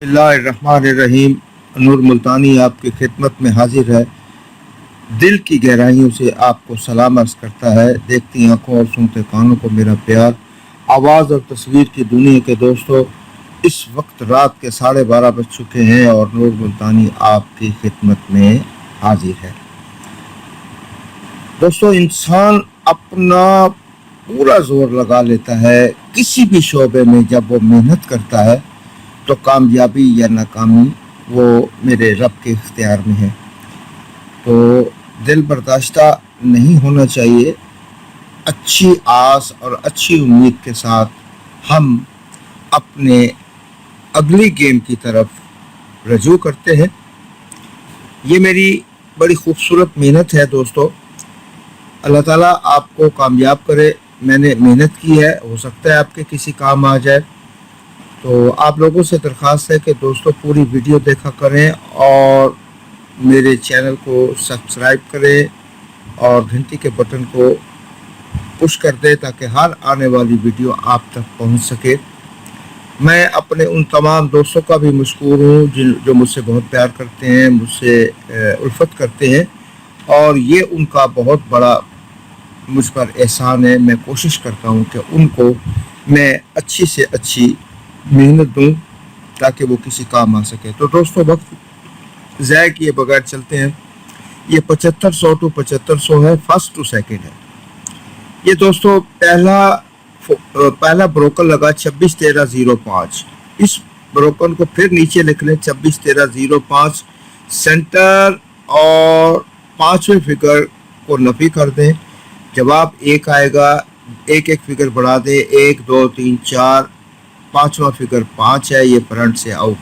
बिस्मिल्लाहिर्रहमानिर्रहीम। नूर मुल्तानी आपकी खिदमत में हाजिर है। दिल की गहराइयों से आपको सलाम अर्ज़ करता है। देखती आंखों और सुनते कानों को मेरा प्यार। आवाज़ और तस्वीर की दुनिया के दोस्तों, इस वक्त रात के 12:30 बज चुके हैं और नूर मुल्तानी आपकी खिदमत में हाजिर है। दोस्तों, इंसान अपना पूरा जोर लगा लेता है किसी भी शोबे में। जब वो मेहनत करता है तो कामयाबी या नाकामी वो मेरे रब के इख्तियार में है। तो दिल बर्दाश्ता नहीं होना चाहिए। अच्छी आस और अच्छी उम्मीद के साथ हम अपने अगली गेम की तरफ रजू करते हैं। ये मेरी बड़ी खूबसूरत मेहनत है दोस्तों। अल्लाह ताला आपको कामयाब करे। मैंने मेहनत की है, हो सकता है आपके किसी काम आ जाए। तो आप लोगों से दरख्वास्त है कि दोस्तों पूरी वीडियो देखा करें और मेरे चैनल को सब्सक्राइब करें और घंटी के बटन को पुश कर दें ताकि हर आने वाली वीडियो आप तक पहुंच सके। मैं अपने उन तमाम दोस्तों का भी मशकूर हूं जो मुझसे बहुत प्यार करते हैं, मुझसे उल्फत करते हैं और ये उनका बहुत बड़ा मुझ पर एहसान है। मैं कोशिश करता हूं कि उनको मैं अच्छी से अच्छी मेहनत दूं ताकि वो किसी काम आ सके। तो दोस्तों, वक्त ज़ाया किए बगैर चलते हैं। ये 7500 टू 7500 है, फर्स्ट टू सेकंड है। ये दोस्तों पहला ब्रोकन लगा 261305। इस ब्रोकन को फिर नीचे लिख लें 261305 सेंटर और पांचवें फिगर को नफी कर दें। जवाब 1 आएगा। एक एक फिगर बढ़ा दें, 1 2 3 4, पांचवा फिगर 5 है, ये फ्रंट से आउट।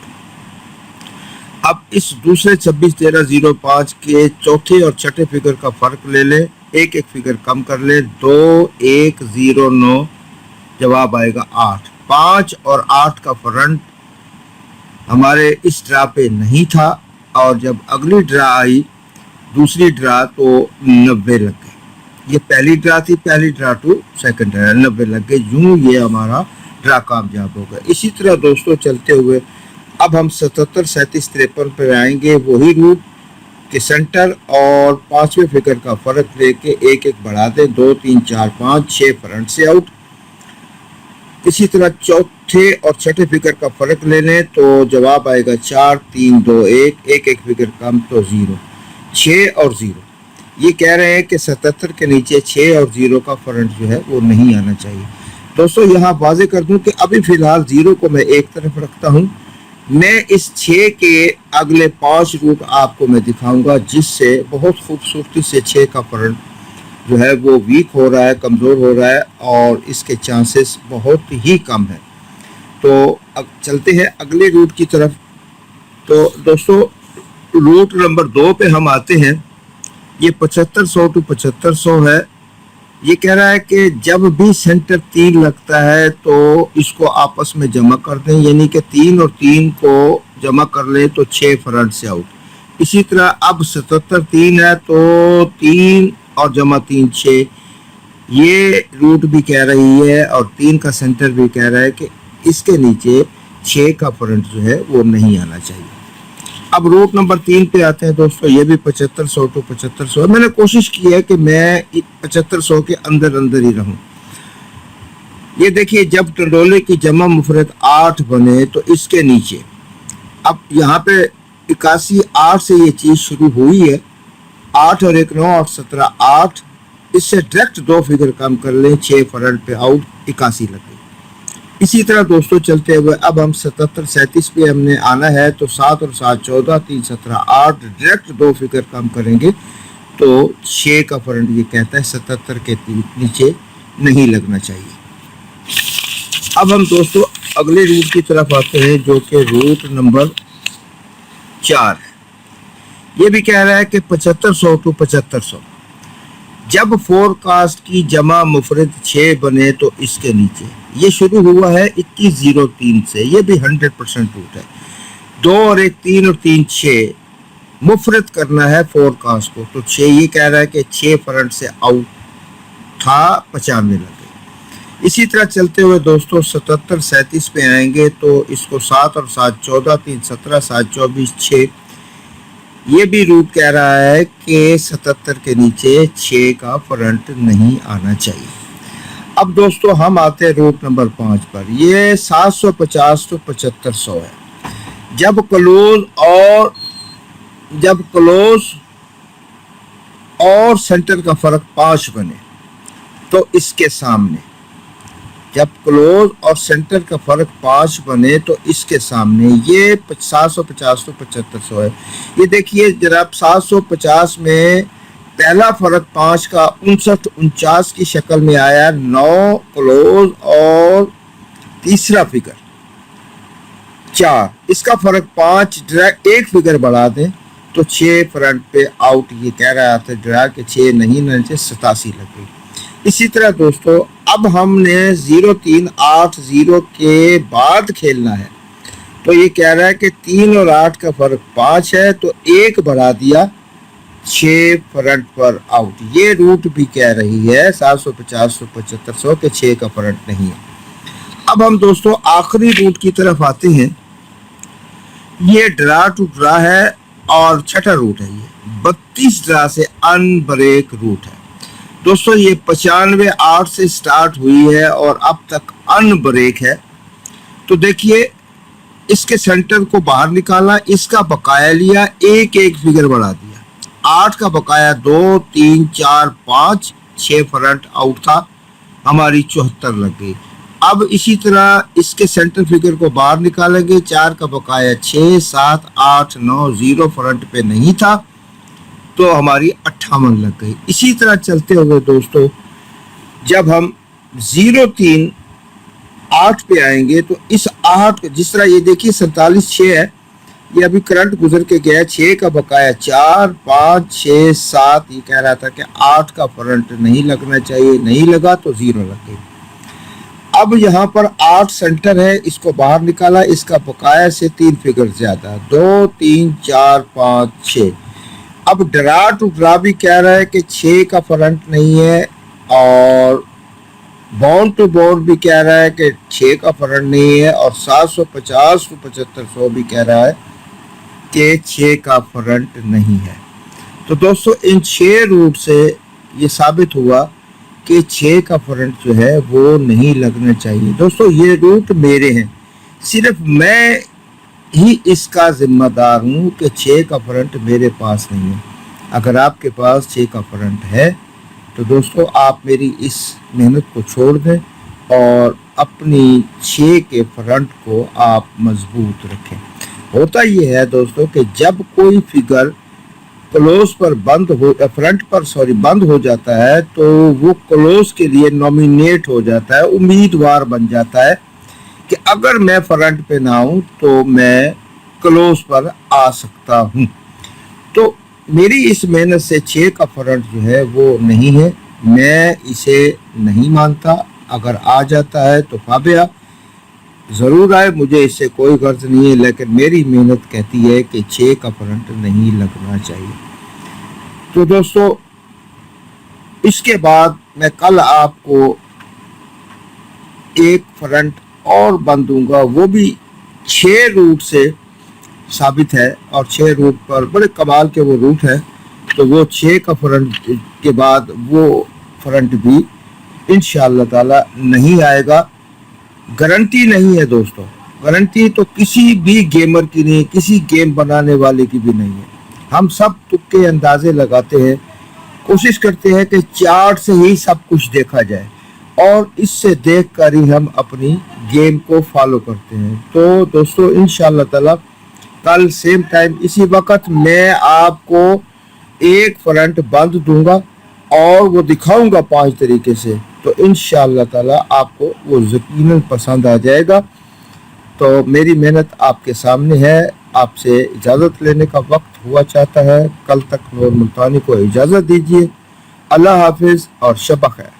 अब इस दूसरे 261305 के चौथे और छठे फिगर का फर्क ले ले, एक एक फिगर कम कर ले, 2109, जवाब आएगा 8। 5 और 8 का फ्रंट हमारे इस ड्रा पे नहीं था और जब अगली ड्रा आई, दूसरी ड्रा, तो 90 लग गए। ये पहली ड्रा थी, पहली ड्रा टू सेकंड ड्रा, 90 लग गए। यूं ये हमारा ड्रा कामयाब होगा। इसी तरह दोस्तों चलते हुए अब हम 77 37 53 पर आएंगे। वही रूट के सेंटर और पांचवें फिगर का फर्क लेके एक एक बढ़ा दें, 2 3 4 5 6 फ्रंट से आउट। इसी तरह चौथे और छठे फिगर का फर्क ले लें तो जवाब आएगा 4 3 2 1, एक एक फिगर कम तो 0। 6 और 0, ये कह रहे हैं कि 77 के नीचे 6 और 0 का फ्रंट जो है वो नहीं आना चाहिए। दोस्तों, यहाँ वाजे कर दूं कि अभी फिलहाल 0 को मैं एक तरफ रखता हूँ। मैं इस 6 के अगले 5 रूट आपको मैं दिखाऊंगा जिससे बहुत खूबसूरती से 6 का फ्रंट जो है वो वीक हो रहा है, कमज़ोर हो रहा है और इसके चांसेस बहुत ही कम है। तो अब चलते हैं अगले रूट की तरफ। तो दोस्तों, रूट नंबर 2 पे हम आते हैं। ये 7500 टू 7500 है। ये कह रहा है कि जब भी सेंटर 3 लगता है तो इसको आपस में जमा कर दें, यानी कि 3 और 3 को जमा कर ले तो 6 फ्रंट से आउट। इसी तरह अब 77 3 है तो 3 और जमा 3 6, ये रूट भी कह रही है और 3 का सेंटर भी कह रहा है कि इसके नीचे 6 का फ्रंट जो है वो नहीं आना चाहिए। अब रूट नंबर 3 पे आते हैं दोस्तों। ये भी 7500 टू 7500 है। मैंने कोशिश की है कि मैं 7500 के अंदर अंदर ही रहूं। ये देखिए, जब टंडोले की जमा मुफरत 8 बने तो इसके नीचे, अब यहाँ पे 81 8 से ये चीज शुरू हुई है। 8 और 1 9 और 17 8, इससे डायरेक्ट 2 फिगर कम कर ले, 6 फ्रंट पे आउट, 81 लग गई। इसी तरह दोस्तों चलते हुए अब हम 77 37 पे हमने आना है। तो 7 और 7 14, 3 17 8, डायरेक्ट 2 फिगर कम करेंगे तो 6 का फ्रंट ये कहता है 77 के नीचे नहीं लगना चाहिए। अब हम दोस्तों अगले रूट की तरफ आते हैं जो कि रूट नंबर 4। ये भी कह रहा है कि 7500 टू 7500, जब फोरकास्ट की जमा मुफरद 6 बने तो इसके नीचे, ये शुरू हुआ है 2103 से। ये भी 100% रूट है। 2 और 1 3 और 3 6, मुफरद करना है फोरकास्ट को तो 6, ये कह रहा है कि 6 फ्रंट से आउट था, 95 लग गए। इसी तरह चलते हुए दोस्तों 77 37 पे आएंगे तो इसको 7 और 7 14, 3 17, 7 24 6, ये भी रूट कह रहा है कि 77 के नीचे 6 का फ्रंट नहीं आना चाहिए। अब दोस्तों हम आते हैं रूट नंबर 5 पर। ये 750 तो 7500 है। जब क्लोज और सेंटर का फर्क 5 बने तो इसके सामने, जब क्लोज और सेंटर का फर्क 5 बने तो इसके सामने ये 750 तो 7500 है। ये देखिए जनाब 750 में पहला फर्क 5 का 59 49 की शक्ल में आया, 9 क्लोज और तीसरा फिगर 4, इसका फर्क 5, एक फिगर बढ़ा दें तो 6 फ्रंट पे आउट। ये कह रहा था ड्रा के 6 नहीं नीचे 87 लग गई। इसी तरह दोस्तों अब हमने 0380 के बाद खेलना है तो ये कह रहा है कि 3 और 8 का फर्क 5 है तो 1 बढ़ा दिया 6 फ्रंट पर आउट। ये रूट भी कह रही है 750 तो 7500 के 6 का फ्रंट नहीं है। अब हम दोस्तों आखिरी रूट की तरफ आते हैं। ये ड्रा टू ड्रा है और छठा रूट है। ये 32 ड्रा से अनब्रेक रूट है दोस्तों। ये 95-8 से स्टार्ट हुई है और अब तक अनब्रेक है। तो देखिए इसके सेंटर को बाहर निकाला, इसका बकाया लिया, एक फिगर बढ़ा दिया, 8 का बकाया 2 3 4 5, 6 फ्रंट आउट था, हमारी 74 लग गई। अब इसी तरह इसके सेंटर फिगर को बाहर निकालेंगे, 4 का बकाया 6 7 8 9, 0 फ्रंट पे नहीं था तो हमारी 58 लग गई। इसी तरह चलते हुए दोस्तों जब हम 03-8 पे आएंगे तो इस 8 जिस तरह ये देखिए 47 6 है, ये अभी करंट गुजर के गया, 6 का बकाया 4 5 6 7, ये कह रहा था कि 8 का फ्रंट नहीं लगना चाहिए, नहीं लगा तो 0 लग गई। अब यहाँ पर 8 सेंटर है, इसको बाहर निकाला, इसका बकाया से 3 फिगर ज्यादा, 2 3 4 5 6। अब ड्रा टू ड्रा भी कह रहा है कि 6 का फ्रंट नहीं है और बाउंड टू बाउंड भी कह रहा है कि 6 का फ्रंट नहीं है और 750 to 7500 भी कह रहा है कि 6 का फ्रंट नहीं है। तो दोस्तों इन 6 रूट से ये साबित हुआ कि 6 का फ्रंट जो है वो नहीं लगना चाहिए। दोस्तों ये रूट मेरे हैं, सिर्फ मैं ही इसका जिम्मेदार हूँ कि 6 का फ्रंट मेरे पास नहीं है। अगर आपके पास 6 का फ्रंट है तो दोस्तों आप मेरी इस मेहनत को छोड़ दें और अपनी 6 के फ्रंट को आप मजबूत रखें। होता ये है दोस्तों कि जब कोई फिगर क्लोज पर फ्रंट पर बंद हो जाता है तो वो क्लोज के लिए नॉमिनेट हो जाता है, उम्मीदवार बन जाता है कि अगर मैं फ्रंट पे ना आऊं तो मैं क्लोज पर आ सकता हूं। तो मेरी इस मेहनत से 6 का फ्रंट जो है वो नहीं है, मैं इसे नहीं मानता। अगर आ जाता है तो फाबिया ज़रूर आए, मुझे इससे कोई गर्ज नहीं है, लेकिन मेरी मेहनत कहती है कि 6 का फ्रंट नहीं लगना चाहिए। तो दोस्तों इसके बाद मैं कल आपको एक फ्रंट और बंद दूंगा, वो भी 6 रूट से साबित है और 6 रूट पर बड़े कमाल के वो रूट है। तो वो 6 का फ्रंट के बाद वो फ्रंट भी इंशाअल्लाह ताला नहीं आएगा। गारंटी नहीं है दोस्तों, गारंटी तो किसी भी गेमर की नहीं, किसी गेम बनाने वाले की भी नहीं है। हम सब तुक्के अंदाजे लगाते हैं, कोशिश करते हैं कि चार्ट से ही सब कुछ देखा जाए और इससे देख कर ही हम अपनी गेम को फॉलो करते हैं। तो दोस्तों इंशाअल्लाह ताला कल सेम टाइम इसी वक्त मैं आपको एक फ्रंट बंद दूंगा और वो दिखाऊंगा 5 तरीके से। तो इंशाअल्लाह ताला आपको वो यकीनन पसंद आ जाएगा। तो मेरी मेहनत आपके सामने है, आपसे इजाज़त लेने का वक्त हुआ चाहता है। कल तक नूर मुल्तानी को इजाज़त दीजिए। अल्लाह हाफिज़ और शब खैर।